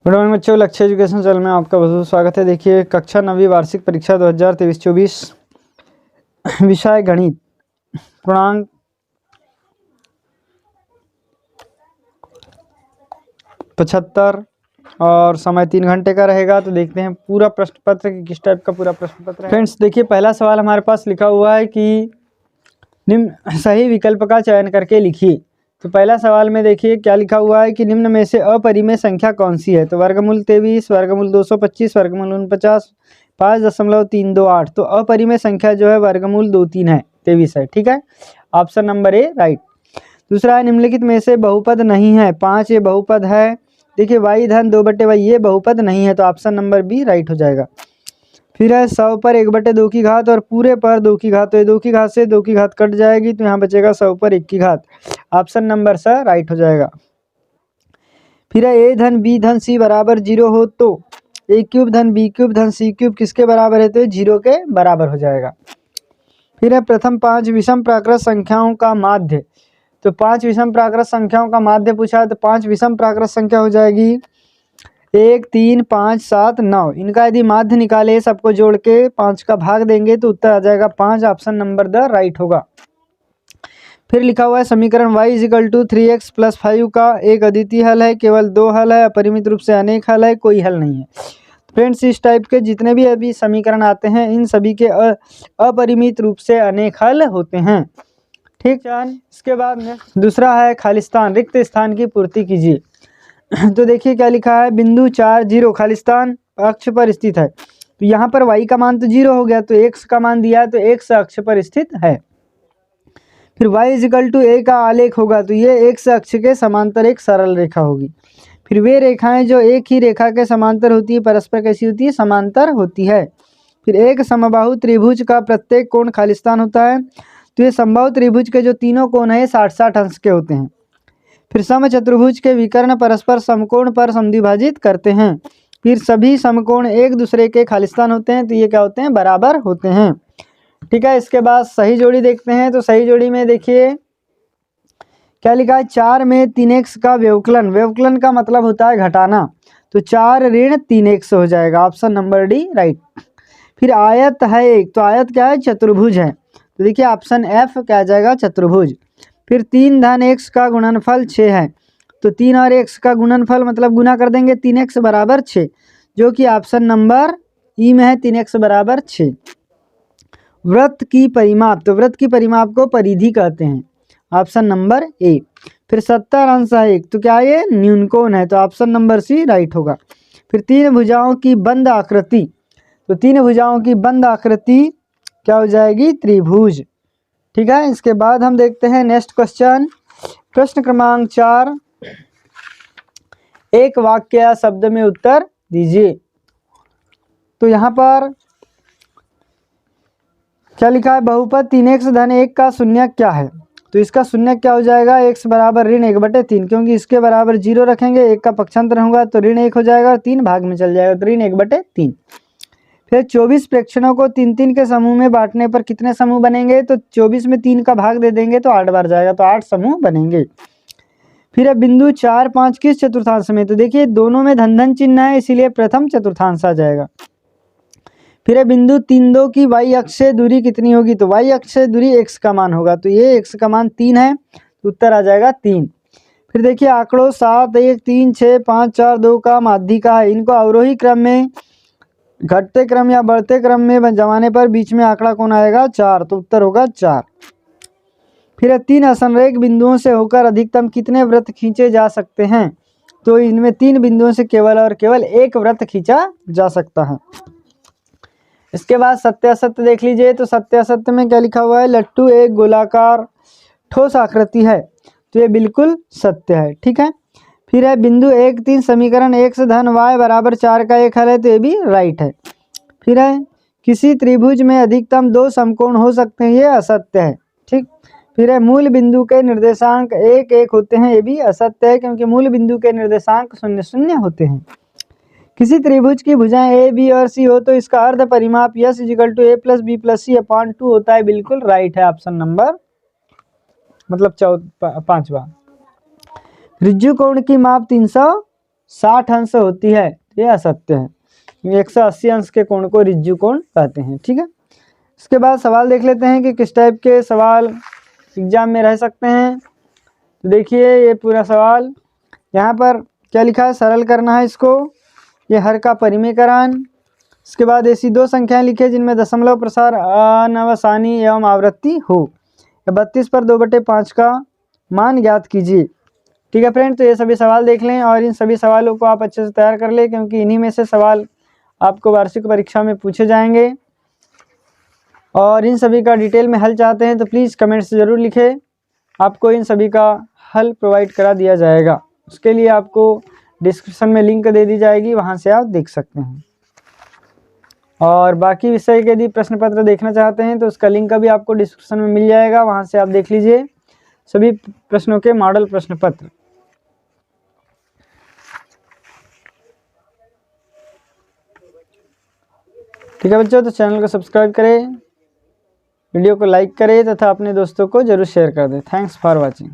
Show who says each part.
Speaker 1: Good morning बच्चों, लक्ष्य education channel में आपका बहुत बहुत स्वागत है। देखिए कक्षा 9वीं वार्षिक परीक्षा 2023-24 विषय गणित पूर्णांक 75 और समय 3 घंटे का रहेगा। तो देखते हैं पूरा प्रश्न पत्र कि किस टाइप का पूरा प्रश्न पत्र है। फ्रेंड्स देखिए पहला सवाल हमारे पास लिखा हुआ है कि निम्न सही विकल्प का चयन करके लिखिए। तो पहला सवाल में देखिए क्या लिखा हुआ है कि निम्न में से अपरिमेय संख्या कौन सी है। तो वर्गमूल 23, वर्गमूल 225, वर्गमूल 49, 5.328। तो अपरिमेय संख्या जो है वर्गमूल 23 है, 23 है। ठीक है, ऑप्शन नंबर ए राइट। दूसरा है निम्नलिखित में से बहुपद नहीं है। 5 ये बहुपद है। देखिए y धन 2/y ये बहुपद नहीं है, तो ऑप्शन नंबर बी राइट हो जाएगा। फिर है 100 पर 1/2 की घात और पूरे पर 2 की घात। तो ये 2 की घात से 2 की घात कट जाएगी, तो यहाँ बचेगा 100 पर 1 की घात। ऑप्शन नंबर स राइट हो जाएगा। फिर है a धन b धन c बराबर 0 हो तो a³ धन b³ धन c³ किसके बराबर है। तो ये 0 के बराबर हो जाएगा। फिर है प्रथम 5 विषम प्राकृत संख्याओं का माध्य। तो 5 विषम प्राकृत संख्याओं का माध्य पूछा है, तो 5 विषम प्राकृत संख्या हो जाएगी 1, 3, 5, 7, 9। इनका यदि माध्य निकाले, सबको जोड़ के 5 का भाग देंगे तो उत्तर आ जाएगा 5। ऑप्शन नंबर द राइट होगा। फिर लिखा हुआ है समीकरण y = 3x + 5 का एक अद्वितीय हल है, केवल 2 हल है, अपरिमित रूप से अनेक हल है, कोई हल नहीं है। फ्रेंड्स इस टाइप के जितने भी अभी समीकरण आते हैं इन सभी के अपरिमित रूप से अनेक हल होते हैं। ठीक है, इसके बाद में दूसरा है खालिस्तान, रिक्त स्थान की पूर्ति कीजिए। तो देखिए क्या लिखा है, बिंदु 4, 0 खालिस्तान अक्ष पर स्थित है। तो यहाँ पर y का मान तो 0 हो गया, तो x का मान दिया है, तो x अक्ष पर स्थित है। फिर y = a का आलेख होगा, तो ये x अक्ष के समांतर एक सरल रेखा होगी। फिर वे रेखाएं जो एक ही रेखा के समांतर होती है परस्पर कैसी होती है, समांतर होती है। फिर एक समबाहु त्रिभुज का प्रत्येक कोण खालिस्तान होता है। तो ये समबाहु त्रिभुज के जो तीनों कोण हैं 60-60 अंश के होते हैं। फिर समचतुर्भुज के विकर्ण परस्पर समकोण पर समद्विभाजित करते हैं। फिर सभी समकोण एक दूसरे के खालिस्तान होते हैं, तो ये क्या होते हैं, बराबर होते हैं। ठीक है, इसके बाद सही जोड़ी देखते हैं। तो सही जोड़ी में देखिए क्या लिखा है, 4 में 3x का व्यवकलन। व्यवकलन का मतलब होता है घटाना, तो 4 ऋण 3x हो जाएगा। Option number D right. फिर आयत है एक, तो आयत क्या है, चतुर्भुज है, तो देखिए ऑप्शन एफ क्या आ जाएगा, चतुर्भुज। फिर 3 धन x का गुणनफल 6 है, तो 3 और x का गुणनफल मतलब गुना कर देंगे, 3x = 6, जो कि ऑप्शन नंबर ई में है, 3x = 6। वृत्त की परिमाप, तो वृत्त की परिमाप को परिधि कहते हैं। Option number A. फिर 70 अंश है एक, तो क्या ये न्यूनकोण है, तो ऑप्शन नंबर सी राइट होगा। फिर 3 भुजाओं की बंद आकृति, तो 3 भुजाओं की बंद आकृति क्या हो जाएगी, त्रिभुज। ठीक है, इसके बाद हम देखते हैं नेक्स्ट क्वेश्चन, प्रश्न क्रमांक 4। एक वाक्य या शब्द में उत्तर दीजिए। तो यहाँ पर क्या लिखा है, बहुपद 3x धन 1 का शून्यक क्या है। तो इसका शून्यक क्या हो जाएगा, x = ऋण 1/3, क्योंकि इसके बराबर 0 रखेंगे, 1 का पक्षांतर होगा तो ऋण 1 हो जाएगा और 3 भाग में चल जाएगा, तो ऋण 1/3। फिर 24 प्रेक्षणों को 3-3 के समूह में बांटने पर कितने समूह बनेंगे। तो 24 में 3 का भाग दे देंगे तो 8 बार जाएगा, तो 8 समूह बनेंगे। फिर बिंदु 4, 5 किस चतुर्थांश में। तो देखिए दोनों में धन चिन्ह है, इसीलिए प्रथम चतुर्थांश आ जाएगा। फिर बिंदु 3, 2 की y अक्ष से दूरी कितनी होगी। तो y अक्ष से दूरी x का मान होगा, तो ये x का मान 3 है, तो उत्तर आ जाएगा 3। फिर देखिए आंकड़ों 7, 1, 3, 6, 5, 4, 2 का माध्यिका है। इनको अवरोही क्रम में, घटते क्रम या बढ़ते क्रम में जमाने पर बीच में आंकड़ा कौन आएगा, 4, तो उत्तर होगा 4। फिर 3 असंरेख बिंदुओं से होकर अधिकतम कितने वृत्त खींचे जा सकते हैं। तो इनमें 3 बिंदुओं से केवल और केवल एक वृत्त खींचा जा सकता है। इसके बाद सत्य असत्य देख लीजिए। तो सत्य असत्य में क्या लिखा हुआ है, लट्टू एक गोलाकार ठोस आकृति है, तो ये बिल्कुल सत्य है। ठीक है, फिर है बिंदु 1, 3 समीकरण x धन y = 4 का एक हल है, तो ये भी राइट है। फिर है किसी त्रिभुज में अधिकतम 2 समकोण हो सकते हैं, ये असत्य है। ठीक, फिर है मूल बिंदु के निर्देशांक 1, 1 होते हैं, ये भी असत्य है, क्योंकि मूल बिंदु के निर्देशांक 0, 0 होते हैं। किसी त्रिभुज की भुजाएं a, b और c हो तो इसका अर्ध परिमाप s = a + b + c/2 होता है, बिल्कुल राइट है। ऑप्शन नंबर मतलब 5वां। ऋजु कोण की माप 360 60 अंश होती है, ये असत्य है। 180 अंश के कोण को ऋज्यु कोण कहते हैं। ठीक है, इसके बाद सवाल देख लेते हैं कि किस टाइप के सवाल एग्जाम में रह सकते हैं। तो देखिए ये पूरा सवाल यहाँ पर क्या लिखा है, सरल करना है इसको। ये हर का परिमेयकरण, इसके बाद ऐसी दो संख्याएं लिखे जिनमें दशमलव प्रसार अनवसानी एवं आवृत्ति हो। 32 पर 2/5 का मान ज्ञात कीजिए। ठीक है फ्रेंड, तो ये सभी सवाल देख लें और इन सभी सवालों को आप अच्छे से तैयार कर लें, क्योंकि इन्हीं में से सवाल आपको वार्षिक परीक्षा में पूछे जाएंगे। और इन सभी का डिटेल में हल चाहते हैं तो प्लीज़ कमेंट से ज़रूर लिखें, आपको इन सभी का हल प्रोवाइड करा दिया जाएगा। उसके लिए आपको डिस्क्रिप्शन में लिंक दे दी जाएगी, वहाँ से आप देख सकते हैं। और बाकी विषय के यदि प्रश्न पत्र देखना चाहते हैं तो उसका लिंक भी आपको डिस्क्रिप्शन में मिल जाएगा, वहाँ से आप देख लीजिए सभी प्रश्नों के मॉडल प्रश्न पत्र। ठीक है बच्चों, तो चैनल को सब्सक्राइब करें, वीडियो को लाइक करें तथा अपने दोस्तों को जरूर शेयर कर दें। Thanks for watching.